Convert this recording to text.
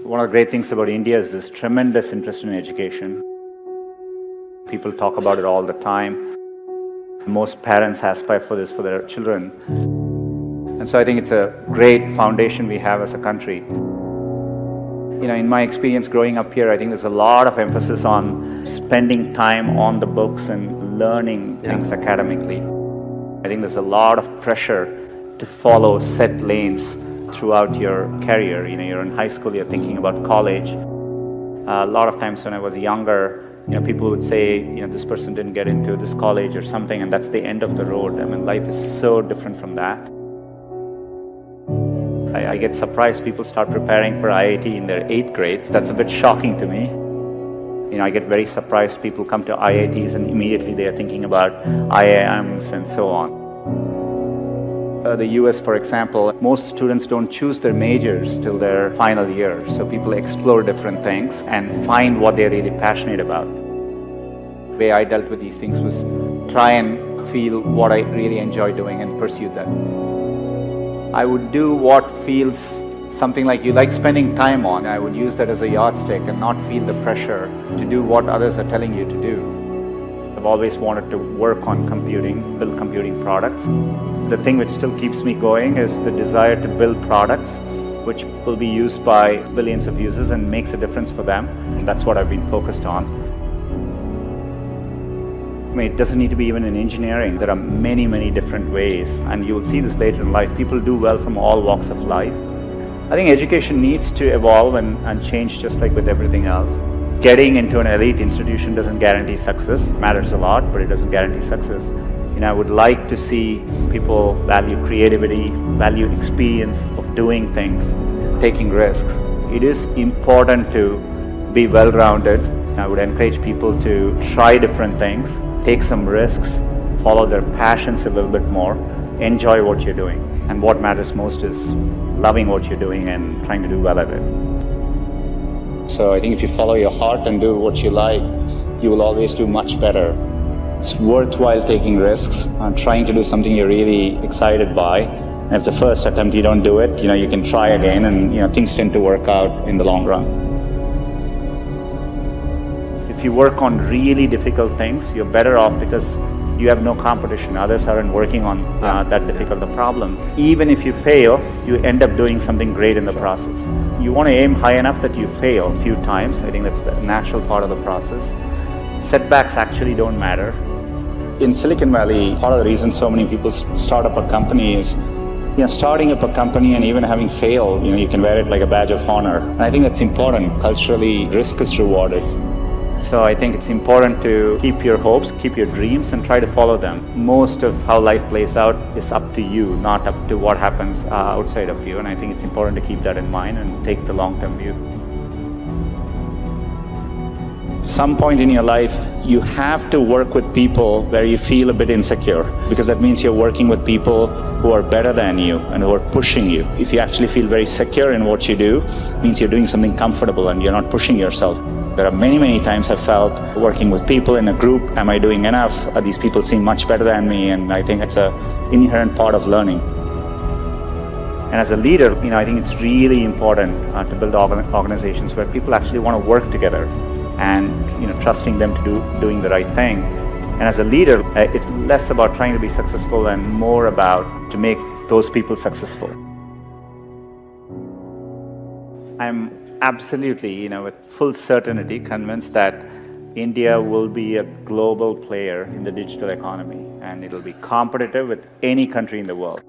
One of the great things about India is this tremendous interest in education. People talk about it all the time. Most parents aspire for this for their children. And so I think it's a great foundation we have as a country. In my experience growing up here, I think there's a lot of emphasis on spending time on the books and learning things academically. I think there's a lot of pressure to follow set lanes throughout your career. You're in high school, you're thinking about college. A lot of times when I was younger, people would say, this person didn't get into this college or something, and that's the end of the road. I mean, life is so different from that. I get surprised people start preparing for IIT in their 8th grades. That's a bit shocking to me. I get very surprised people come to IITs and immediately they are thinking about IIMs and so on. The US, for example, most students don't choose their majors till their final year. So people explore different things and find what they're really passionate about. The way I dealt with these things was try and feel what I really enjoy doing and pursue that. I would do what feels something like you like spending time on. I would use that as a yardstick and not feel the pressure to do what others are telling you to do. I've always wanted to work on computing, build computing products. The thing which still keeps me going is the desire to build products which will be used by billions of users and makes a difference for them. That's what I've been focused on. It doesn't need to be even in engineering. There are many, many different ways, and you will see this later in life. People do well from all walks of life. I think education needs to evolve and change just like with everything else. Getting into an elite institution doesn't guarantee success. It matters a lot, but it doesn't guarantee success. I would like to see people value creativity, value experience of doing things, taking risks. It is important to be well-rounded. I would encourage people to try different things, take some risks, follow their passions a little bit more, enjoy what you're doing. And what matters most is loving what you're doing and trying to do well at it. So I think if you follow your heart and do what you like, you will always do much better. It's worthwhile taking risks and trying to do something you're really excited by. And if the first attempt you don't do it, you can try again, and things tend to work out in the long run. If you work on really difficult things, you're better off because you have no competition. Others aren't working on that difficult a problem. Even if you fail, you end up doing something great in the process. You want to aim high enough that you fail a few times. I think that's the natural part of the process. Setbacks actually don't matter. In Silicon Valley, part of the reason so many people start up a company is starting up a company and even having failed, you can wear it like a badge of honor. And I think that's important. Culturally, risk is rewarded. So I think it's important to keep your hopes, keep your dreams, and try to follow them. Most of how life plays out is up to you, not up to what happens outside of you. And I think it's important to keep that in mind and take the long-term view. Some point in your life, you have to work with people where you feel a bit insecure, because that means you're working with people who are better than you and who are pushing you. If you actually feel very secure in what you do, it means you're doing something comfortable and you're not pushing yourself. There are many, many times I've felt working with people in a group, am I doing enough? These people seem much better than me, and I think it's an inherent part of learning. And as a leader, I think it's really important to build organizations where people actually want to work together and trusting them to doing the right thing. And as a leader, it's less about trying to be successful and more about to make those people successful. I'm absolutely, with full certainty convinced that India will be a global player in the digital economy, and it'll be competitive with any country in the world.